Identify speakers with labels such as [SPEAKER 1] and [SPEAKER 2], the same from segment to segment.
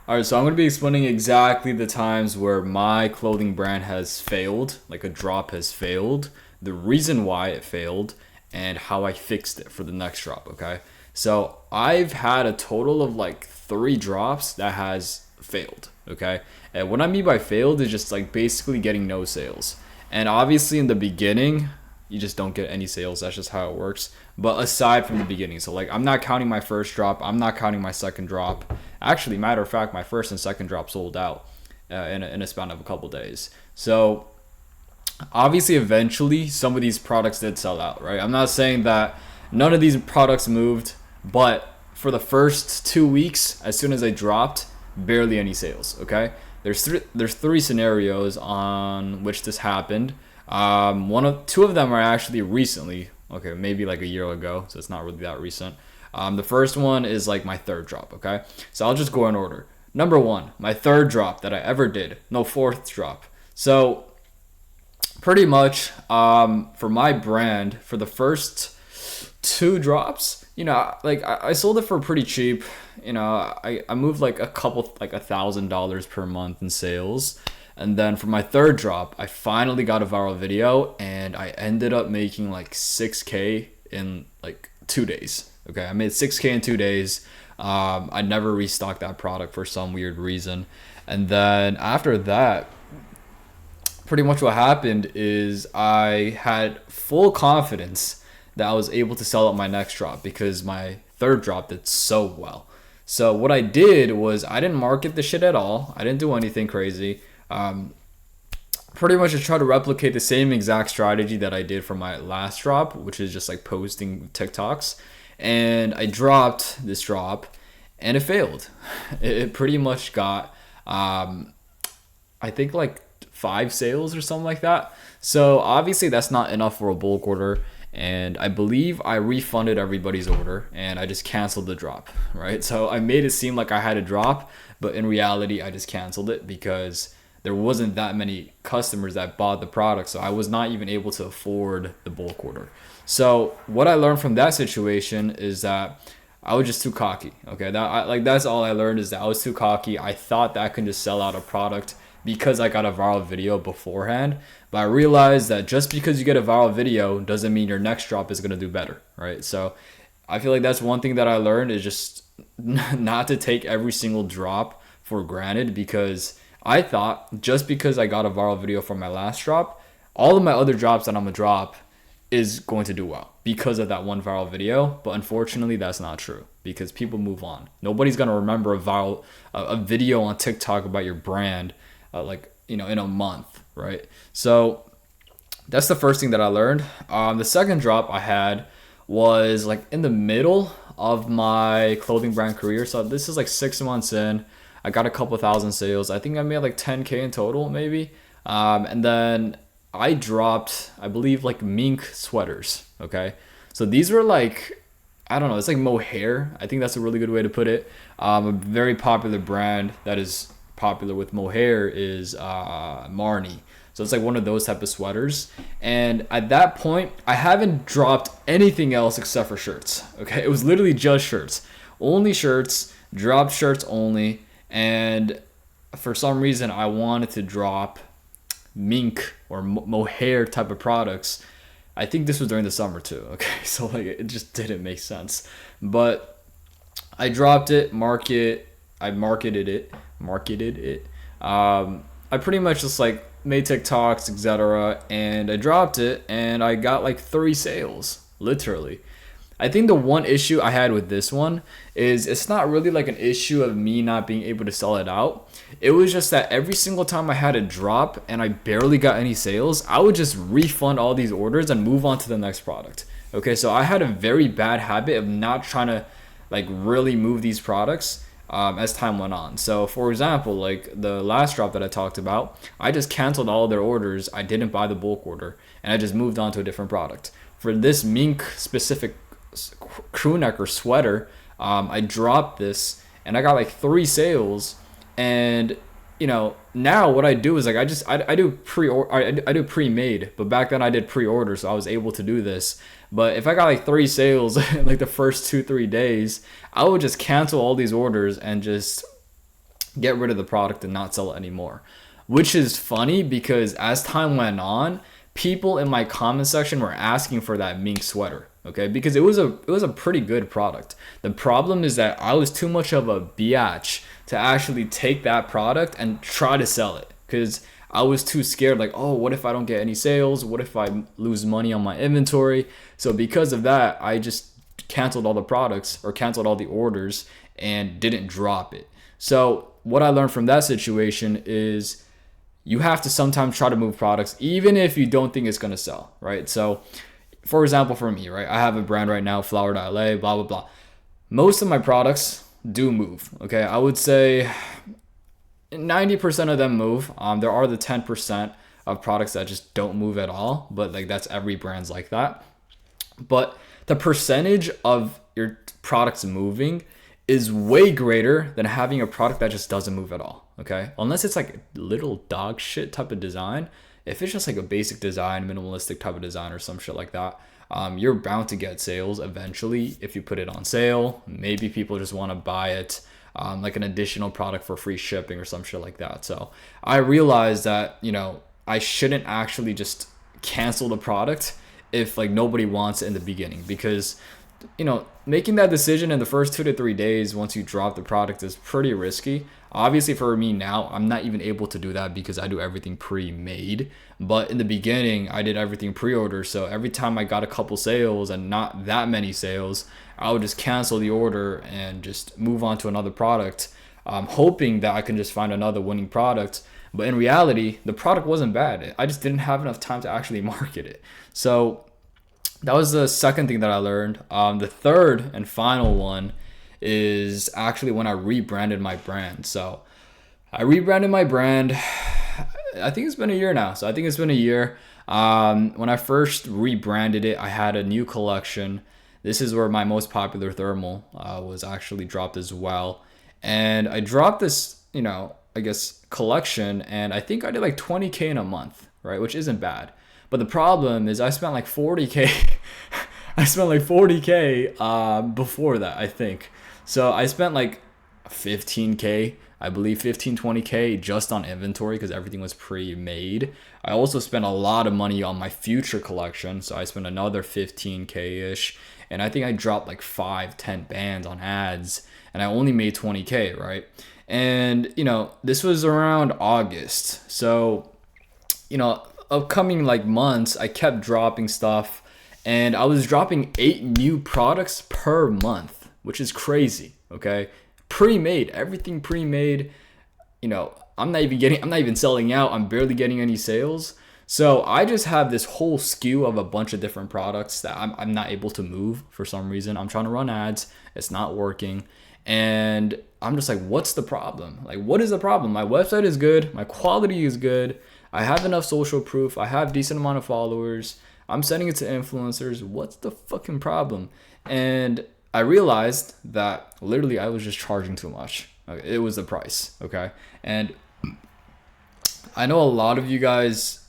[SPEAKER 1] All right, so I'm going to be explaining exactly the times where my clothing brand has failed, like a drop has failed, the reason why it failed, and how I fixed it for the next drop, okay? So I've had a total of like 3 drops that has failed, okay? And what I mean by failed is just like basically getting no sales. And obviously in the beginning, you just don't get any sales. That's just how it works. But aside from the beginning, so like I'm not counting my first drop, I'm not counting my second drop. Actually, matter of fact, my first and second drop sold out in a span of a couple days. So obviously, eventually, some of these products did sell out, right? I'm not saying that none of these products moved, but for the first 2 weeks, as soon as they dropped, barely any sales. Okay, there's 3 scenarios on which this happened. Two of them are actually recently. Okay, maybe like a year ago, so it's not really that recent. The first one is like my third drop. Okay, so I'll just go in order. Number one, my third drop that I ever did. No, fourth drop. So pretty much for my brand, for the first 2 drops, like I sold it for pretty cheap. I moved like $1,000 per month in sales. And then for my third drop, I finally got a viral video and I ended up making like 6K in like 2 days. Okay, I made 6K in 2 days. I never restocked that product for some weird reason. And then after that, pretty much what happened is I had full confidence that I was able to sell out my next drop because my third drop did so well. So what I did was I didn't market the shit at all. I didn't do anything crazy. Pretty much just try to replicate the same exact strategy that I did for my last drop, which is just like posting TikToks. And I dropped this drop and it failed. It pretty much got, I think like 5 sales or something like that. So obviously that's not enough for a bulk order. And I believe I refunded everybody's order and I just canceled the drop, right? So I made it seem like I had a drop, but in reality, I just canceled it because there wasn't that many customers that bought the product. So I was not even able to afford the bulk order. So what I learned from that situation is that I was just too cocky. Okay, that's all I learned is that I was too cocky. I thought that I could just sell out a product because I got a viral video beforehand. But I realized that just because you get a viral video doesn't mean your next drop is gonna do better, right? So I feel like that's one thing that I learned is just not to take every single drop for granted because I thought just because I got a viral video for my last drop, all of my other drops that I'm gonna drop is going to do well because of that one viral video. But unfortunately, that's not true because people move on. Nobody's gonna remember a video on TikTok about your brand, in a month, right? So that's the first thing that I learned. The second drop I had was like in the middle of my clothing brand career. So this is like 6 months in. I got a couple thousand sales. I think I made like 10K in total, maybe. And then I dropped, I believe, like mink sweaters. Okay. So these were like, I don't know, it's like mohair. I think that's a really good way to put it. A very popular brand that is popular with mohair is Marni. So it's like one of those type of sweaters. And at that point, I haven't dropped anything else except for shirts. Okay. It was literally just shirts. Only shirts, dropped shirts only. And for some reason, I wanted to drop mink or mohair type of products. I think this was during the summer too. Okay, so like it just didn't make sense. But I dropped it, I marketed it. I pretty much just like made TikToks, etc. And I dropped it, and I got like 3 sales, literally. I think the one issue I had with this one is it's not really like an issue of me not being able to sell it out. It was just that every single time I had a drop and I barely got any sales, I would just refund all these orders and move on to the next product. Okay, so I had a very bad habit of not trying to like really move these products as time went on. So for example, like the last drop that I talked about, I just canceled all their orders. I didn't buy the bulk order and I just moved on to a different product. For this mink specific crew neck or sweater, I dropped this and I got like 3 sales. And now what I do is like I do pre-made, but back then I did pre-order, so I was able to do this. But if I got like 3 sales in like the first 2-3 days, I would just cancel all these orders and just get rid of the product and not sell it anymore. Which is funny because as time went on, people in my comment section were asking for that mink sweater, okay? Because it was a pretty good product. The problem is that I was too much of a biatch to actually take that product and try to sell it, because I was too scared, like, oh, what if I don't get any sales? What if I lose money on my inventory? So because of that, I just canceled all the products or canceled all the orders and didn't drop it. So what I learned from that situation is you have to sometimes try to move products even if you don't think it's going to sell, right? So for example, for me, right, I have a brand right now, flower.la, blah, blah, blah. Most of my products do move, okay? I would say 90% of them move. There are the 10% of products that just don't move at all, but like that's every brand's like that. But the percentage of your products moving is way greater than having a product that just doesn't move at all, okay? Unless it's like little dog shit type of design. If it's just like a basic design, minimalistic type of design or some shit like that, you're bound to get sales eventually if you put it on sale. Maybe people just want to buy it, like an additional product for free shipping or some shit like that. So I realized that, I shouldn't actually just cancel the product if like nobody wants it in the beginning, because making that decision in the first 2 to 3 days once you drop the product is pretty risky. Obviously for me now, I'm not even able to do that because I do everything pre-made. But in the beginning, I did everything pre-order. So every time I got a couple sales and not that many sales, I would just cancel the order and just move on to another product, hoping that I can just find another winning product. But in reality, the product wasn't bad. I just didn't have enough time to actually market it. So that was the second thing that I learned. The third and final one is actually when I rebranded my brand. So I rebranded my brand. I think it's been a year now. So I think it's been a year. When I first rebranded it, I had a new collection. This is where my most popular thermal was actually dropped as well. And I dropped this, I guess, collection, and I think I did like 20K in a month, right? Which isn't bad. But the problem is I spent like 40K. I spent like 40K before that, I think. So I spent like 15K, I believe 20K just on inventory because everything was pre-made. I also spent a lot of money on my future collection. So I spent another 15K-ish. And I think I dropped like 5-10 bands on ads. And I only made 20K, right? And, this was around August. So, upcoming like months, I kept dropping stuff, and I was dropping 8 new products per month, which is crazy. Okay, pre-made, everything pre-made. I'm not even selling out. I'm barely getting any sales. So I just have this whole skew of a bunch of different products that I'm not able to move for some reason. I'm trying to run ads, it's not working. And I'm just like, what's the problem? Like, what is the problem? My website is good. My quality is good. I have enough social proof. I have decent amount of followers. I'm sending it to influencers. What's the fucking problem? And I realized that literally I was just charging too much. It was the price, okay? And I know a lot of you guys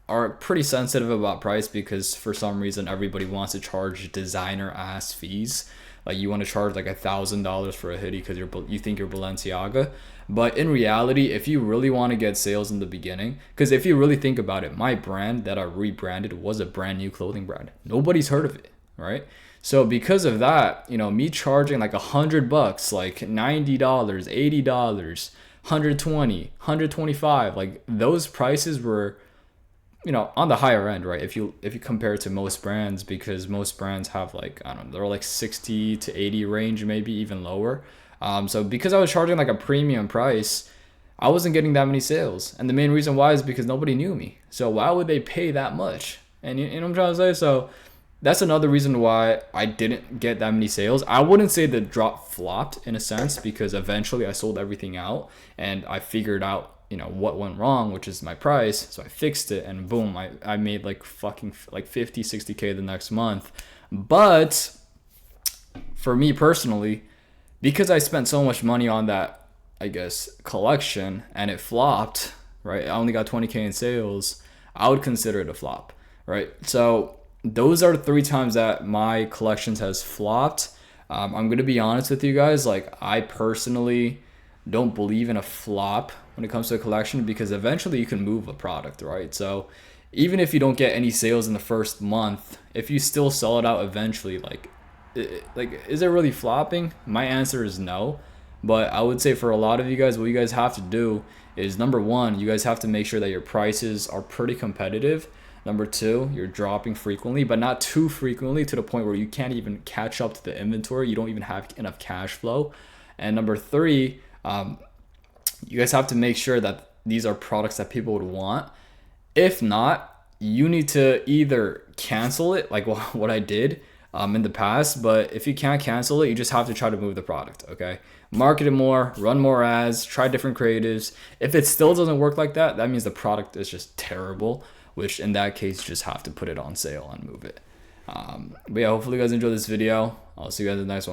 [SPEAKER 1] are pretty sensitive about price because for some reason everybody wants to charge designer ass fees. Like you want to charge like $1,000 for a hoodie because you think you're Balenciaga. But in reality, if you really want to get sales in the beginning, because if you really think about it, my brand that I rebranded was a brand new clothing brand. Nobody's heard of it, right? So because of that, me charging like $100, like $90, $80, $120, $125, like those prices were on the higher end, right? If you compare it to most brands, because most brands have like, I don't know, they're like 60 to 80 range, maybe even lower. So because I was charging like a premium price, I wasn't getting that many sales. And the main reason why is because nobody knew me. So why would they pay that much? And you know what I'm trying to say? So that's another reason why I didn't get that many sales. I wouldn't say the drop flopped in a sense, because eventually I sold everything out and I figured out what went wrong, which is my price. So I fixed it and boom, I made like fucking like 50, 60K the next month. But for me personally, because I spent so much money on that, I guess, collection and it flopped, right? I only got 20K in sales. I would consider it a flop, right? So those are the 3 times that my collections has flopped. I'm going to be honest with you guys. Like I personally don't believe in a flop when it comes to a collection, because eventually you can move a product, right? So even if you don't get any sales in the first month, if you still sell it out eventually, like is it really flopping? My answer is no. But I would say for a lot of you guys, what you guys have to do is, number one, you guys have to make sure that your prices are pretty competitive. Number two, you're dropping frequently, but not too frequently to the point where you can't even catch up to the inventory. You don't even have enough cash flow. And number three, you guys have to make sure that these are products that people would want. If not, you need to either cancel it, like what I did in the past. But if you can't cancel it, you just have to try to move the product, okay? Market it more, run more ads, try different creatives. If it still doesn't work like that, that means the product is just terrible, which in that case, you just have to put it on sale and move it. But yeah, hopefully you guys enjoyed this video. I'll see you guys in the next one.